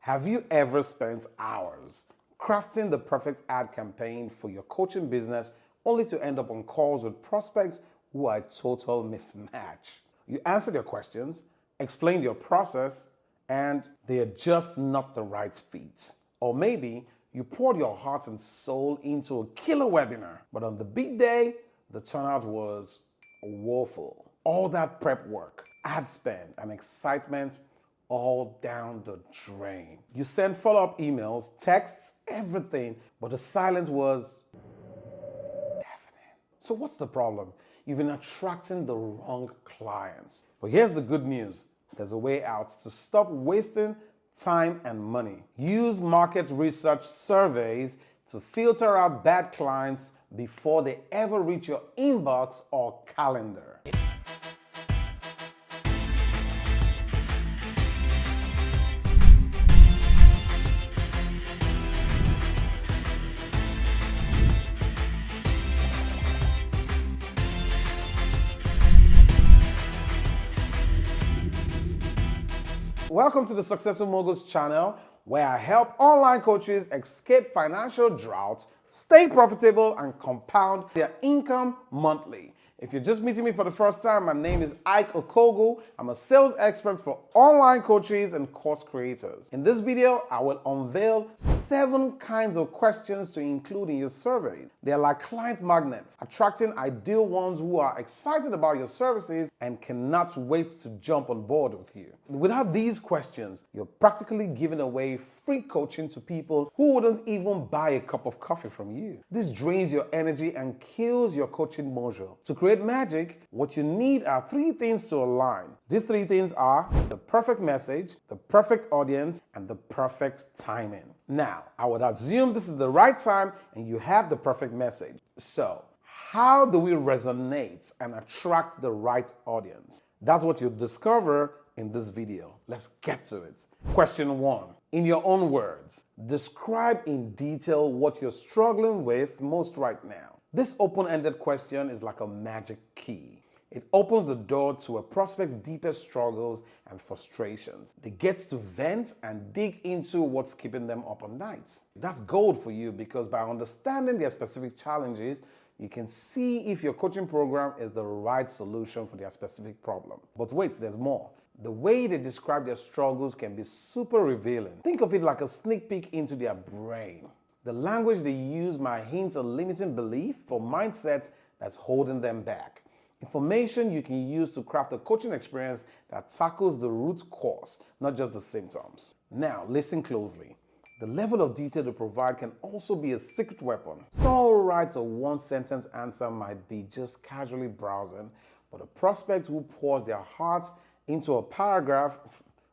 Have you ever spent hours crafting the perfect ad campaign for your coaching business only to end up on calls with prospects who are a total mismatch? You answered your questions, explained your process, and they are just not the right fit. Or maybe you poured your heart and soul into a killer webinar, but on the big day, the turnout was woeful. All that prep work, ad spend, and excitement all down the drain. You sent follow-up emails, texts, everything, but the silence was deafening. So what's the problem? You've been attracting the wrong clients. But here's the good news. There's a way out to stop wasting time and money. Use market research surveys to filter out bad clients before they ever reach your inbox or calendar. Welcome to the Successful Moguls channel, where I help online coaches escape financial drought, stay profitable, and compound their income monthly. If you're just meeting me for the first time, my name is Ike Okogu. I'm a sales expert for online coaches and course creators. In this video, I will unveil 7 kinds of questions to include in your survey. They're like client magnets, attracting ideal ones who are excited about your services and cannot wait to jump on board with you. Without these questions, you're practically giving away free coaching to people who wouldn't even buy a cup of coffee from you. This drains your energy and kills your coaching mojo. To create magic, what you need are 3 things to align. These 3 things are the perfect message, the perfect audience, and the perfect timing. Now, I would assume this is the right time and you have the perfect message. So, how do we resonate and attract the right audience? That's what you'll discover in this video. Let's get to it. Question 1. In your own words, describe in detail what you're struggling with most right now. This open-ended question is like a magic key. It opens the door to a prospect's deepest struggles and frustrations. They get to vent and dig into what's keeping them up at night. That's gold for you, because by understanding their specific challenges, you can see if your coaching program is the right solution for their specific problem. But wait, there's more. The way they describe their struggles can be super revealing. Think of it like a sneak peek into their brain. The language they use might hint a limiting belief or mindset that's holding them back. Information you can use to craft a coaching experience that tackles the root cause, not just the symptoms. Now, listen closely. The level of detail they provide can also be a secret weapon. Someone who writes a 1-sentence answer might be just casually browsing, but a prospect who pours their heart into a paragraph,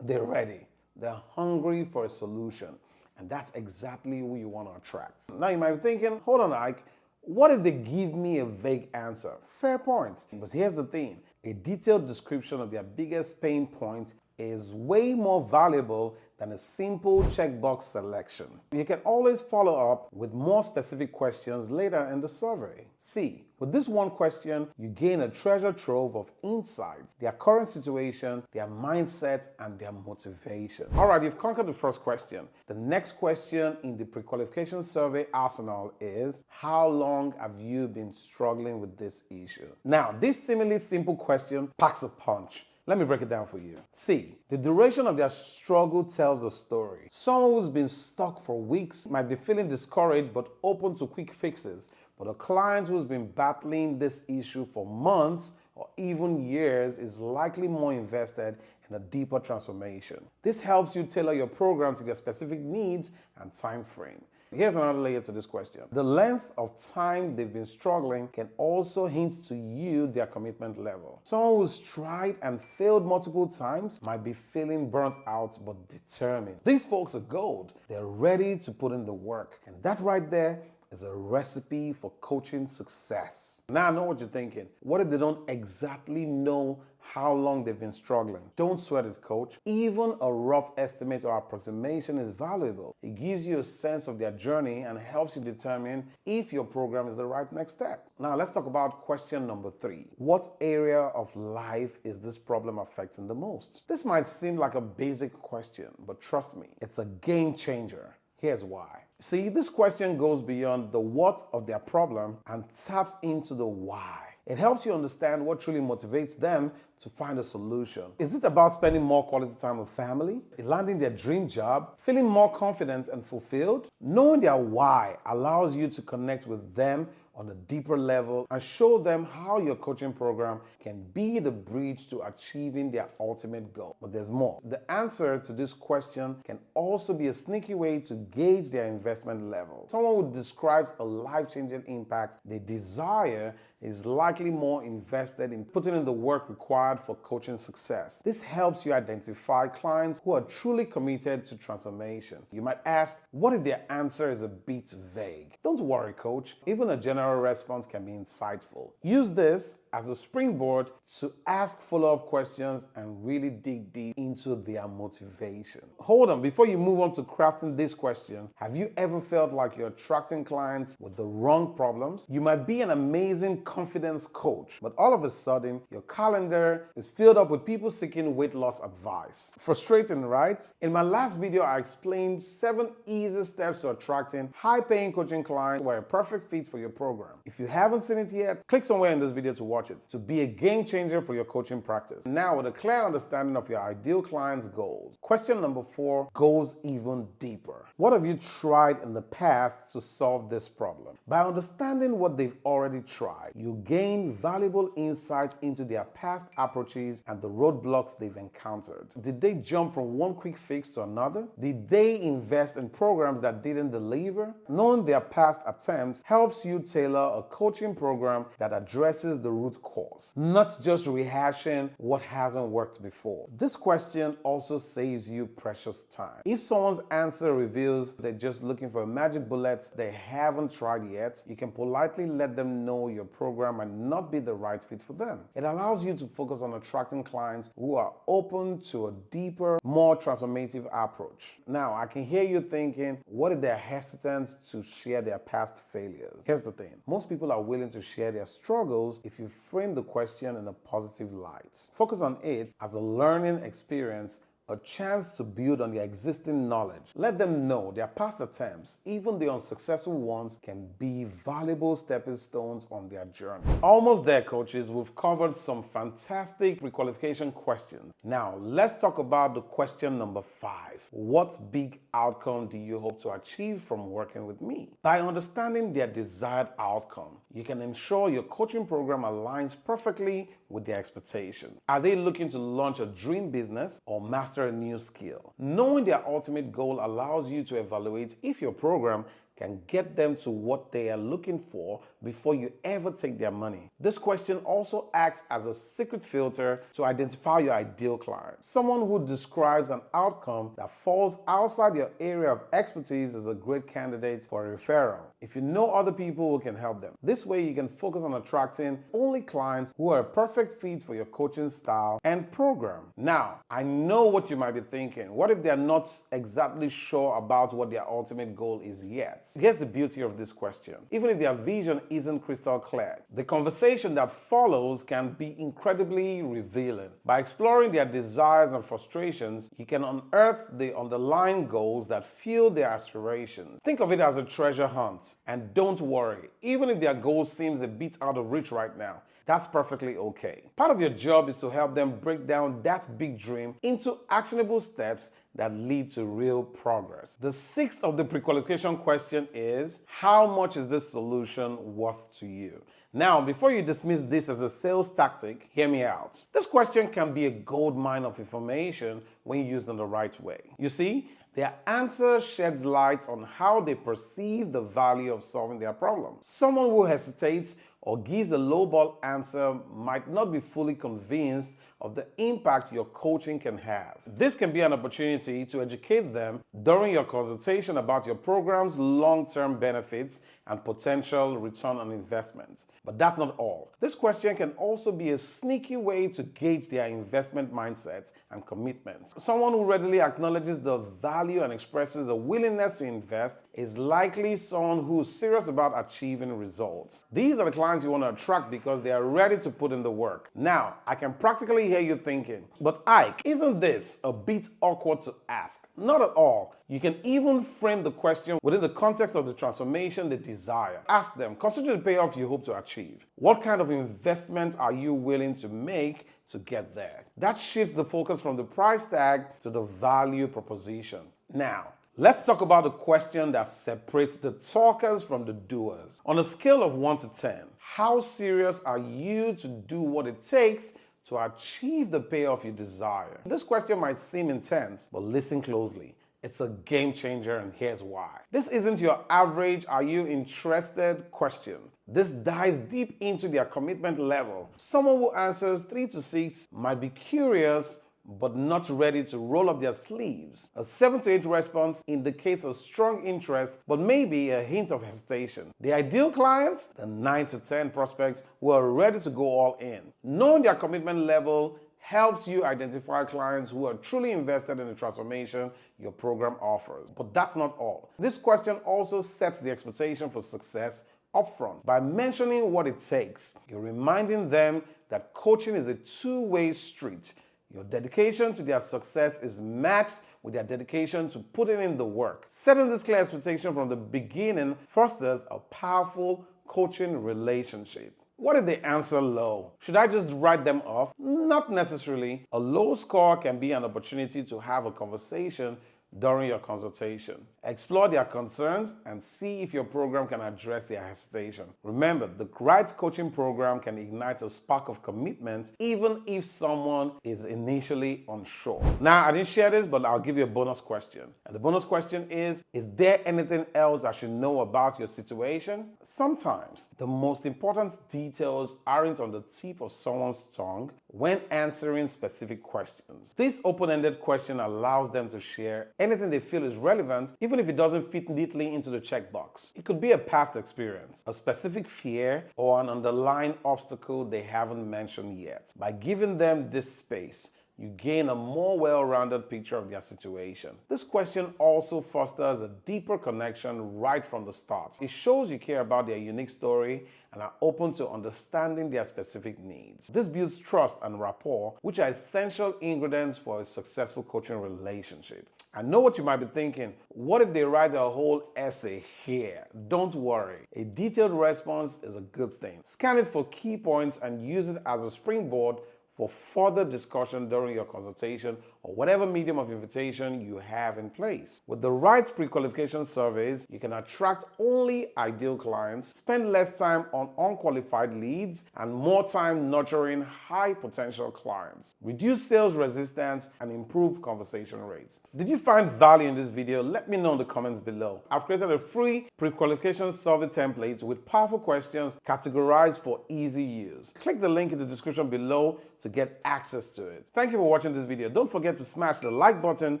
they're ready. They're hungry for a solution. And that's exactly who you want to attract. Now you might be thinking, hold on, Ike, what if they give me a vague answer? Fair point. But here's the thing. A detailed description of their biggest pain point is way more valuable than a simple checkbox selection. You can always follow up with more specific questions later in the survey. See, with this one question, you gain a treasure trove of insights, their current situation, their mindset, and their motivation. All right, you've conquered the first question. The next question in the pre-qualification survey arsenal is, how long have you been struggling with this issue? Now, this seemingly simple question packs a punch. Let me break it down for you. See, the duration of their struggle tells a story. Someone who's been stuck for weeks might be feeling discouraged but open to quick fixes. But a client who's been battling this issue for months or even years is likely more invested in a deeper transformation. This helps you tailor your program to their specific needs and time frame. Here's another layer to this question. The length of time they've been struggling can also hint to you their commitment level. Someone who's tried and failed multiple times might be feeling burnt out but determined. These folks are gold. They're ready to put in the work. And that right there is a recipe for coaching success. Now I know what you're thinking. What if they don't exactly know how long they've been struggling. Don't sweat it, coach. Even a rough estimate or approximation is valuable. It gives you a sense of their journey and helps you determine if your program is the right next step. Now, let's talk about question number 3. What area of life is this problem affecting the most? This might seem like a basic question, but trust me, it's a game changer. Here's why. See, this question goes beyond the what of their problem and taps into the why. It helps you understand what truly motivates them to find a solution. Is it about spending more quality time with family, landing their dream job, feeling more confident and fulfilled? Knowing their why allows you to connect with them on a deeper level and show them how your coaching program can be the bridge to achieving their ultimate goal. But there's more. The answer to this question can also be a sneaky way to gauge their investment level. Someone who describes a life-changing impact they desire is likely more invested in putting in the work required for coaching success. This helps you identify clients who are truly committed to transformation. You might ask, what if their answer is a bit vague? Don't worry, coach. Even a general response can be insightful. Use this as a springboard to ask follow-up questions and really dig deep into their motivation. Hold on, before you move on to crafting this question, have you ever felt like you're attracting clients with the wrong problems? You might be an amazing confidence coach, but all of a sudden, your calendar is filled up with people seeking weight loss advice. Frustrating, right? In my last video, I explained 7 easy steps to attracting high-paying coaching clients who are a perfect fit for your program. If you haven't seen it yet, click somewhere in this video to watch it to be a game changer for your coaching practice. Now, with a clear understanding of your ideal client's goals, question number 4 goes even deeper. What have you tried in the past to solve this problem? By understanding what they've already tried, you gain valuable insights into their past approaches and the roadblocks they've encountered. Did they jump from one quick fix to another? Did they invest in programs that didn't deliver? Knowing their past attempts helps you tailor a coaching program that addresses the root cause, not just rehashing what hasn't worked before. This question also saves you precious time. If someone's answer reveals they're just looking for a magic bullet they haven't tried yet, you can politely let them know your program might not be the right fit for them. It allows you to focus on attracting clients who are open to a deeper, more transformative approach. Now, I can hear you thinking, what if they're hesitant to share their past failures? Here's the thing. Most people are willing to share their struggles if you frame the question in a positive light. Focus on it as a learning experience, a chance to build on their existing knowledge. Let them know their past attempts, even the unsuccessful ones, can be valuable stepping stones on their journey. Almost there, coaches. We've covered some fantastic requalification questions. Now, let's talk about the question number 5. What big outcome do you hope to achieve from working with me? By understanding their desired outcome, you can ensure your coaching program aligns perfectly with their expectations. Are they looking to launch a dream business or master a new skill? Knowing their ultimate goal allows you to evaluate if your program can get them to what they are looking for before you ever take their money. This question also acts as a secret filter to identify your ideal client. Someone who describes an outcome that falls outside your area of expertise is a great candidate for a referral if you know other people who can help them. This way you can focus on attracting only clients who are a perfect fit for your coaching style and program. Now, I know what you might be thinking. What if they're not exactly sure about what their ultimate goal is yet? Here's the beauty of this question. Even if their vision isn't crystal clear, the conversation that follows can be incredibly revealing. By exploring their desires and frustrations, you can unearth the underlying goals that fuel their aspirations. Think of it as a treasure hunt. And don't worry, even if their goal seems a bit out of reach right now, that's perfectly okay. Part of your job is to help them break down that big dream into actionable steps that lead to real progress. The 6th of the pre-qualification question is, how much is this solution worth to you? Now, before you dismiss this as a sales tactic, hear me out. This question can be a gold mine of information when used in the right way. You see, their answer sheds light on how they perceive the value of solving their problem. Someone who hesitates or gives a lowball answer might not be fully convinced of the impact your coaching can have. This can be an opportunity to educate them during your consultation about your program's long-term benefits and potential return on investment. But that's not all. This question can also be a sneaky way to gauge their investment mindset and commitment. Someone who readily acknowledges the value and expresses a willingness to invest is likely someone who's serious about achieving results. These are the clients you want to attract because they are ready to put in the work. Now, I can practically hear you thinking, but Ike, isn't this a bit awkward to ask? Not at all. You can even frame the question within the context of the transformation they desire. Ask them, consider the payoff you hope to achieve. What kind of investment are you willing to make to get there? That shifts the focus from the price tag to the value proposition. Now, let's talk about the question that separates the talkers from the doers. On a scale of 1 to 10, how serious are you to do what it takes to achieve the payoff you desire? This question might seem intense, but listen closely. It's a game changer, and here's why. This isn't your average "are you interested" question. This dives deep into their commitment level. Someone who answers 3 to 6 might be curious but not ready to roll up their sleeves. A 7 to 8 response indicates a strong interest but maybe a hint of hesitation. The ideal clients, the 9 to 10 prospects who are ready to go all in. Knowing their commitment level helps you identify clients who are truly invested in the transformation your program offers. But that's not all. This question also sets the expectation for success upfront. By mentioning what it takes, you're reminding them that coaching is a two-way street. Your dedication to their success is matched with their dedication to putting in the work. Setting this clear expectation from the beginning fosters a powerful coaching relationship. What if they answer low? Should I just write them off? Not necessarily. A low score can be an opportunity to have a conversation during your consultation. Explore their concerns and see if your program can address their hesitation. Remember, the right coaching program can ignite a spark of commitment even if someone is initially unsure. Now, I didn't share this, but I'll give you a bonus question. And the bonus question is there anything else I should know about your situation? Sometimes the most important details aren't on the tip of someone's tongue when answering specific questions. This open-ended question allows them to share anything they feel is relevant, even if it doesn't fit neatly into the checkbox. It could be a past experience, a specific fear, or an underlying obstacle they haven't mentioned yet. By giving them this space, you gain a more well-rounded picture of their situation. This question also fosters a deeper connection right from the start. It shows you care about their unique story and are open to understanding their specific needs. This builds trust and rapport, which are essential ingredients for a successful coaching relationship. I know what you might be thinking. What if they write a whole essay here? Don't worry. A detailed response is a good thing. Scan it for key points and use it as a springboard for further discussion during your consultation or whatever medium of invitation you have in place. With the right pre-qualification surveys, you can attract only ideal clients, spend less time on unqualified leads, and more time nurturing high potential clients. Reduce sales resistance and improve conversation rates. Did you find value in this video? Let me know in the comments below. I've created a free pre-qualification survey template with powerful questions categorized for easy use. Click the link in the description below to get access to it. Thank you for watching this video. Don't forget to smash the like button,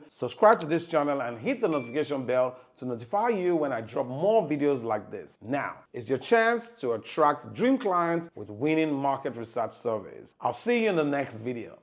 subscribe to this channel, and hit the notification bell to notify you when I drop more videos like this. Now, it's your chance to attract dream clients with winning market research surveys. I'll see you in the next video.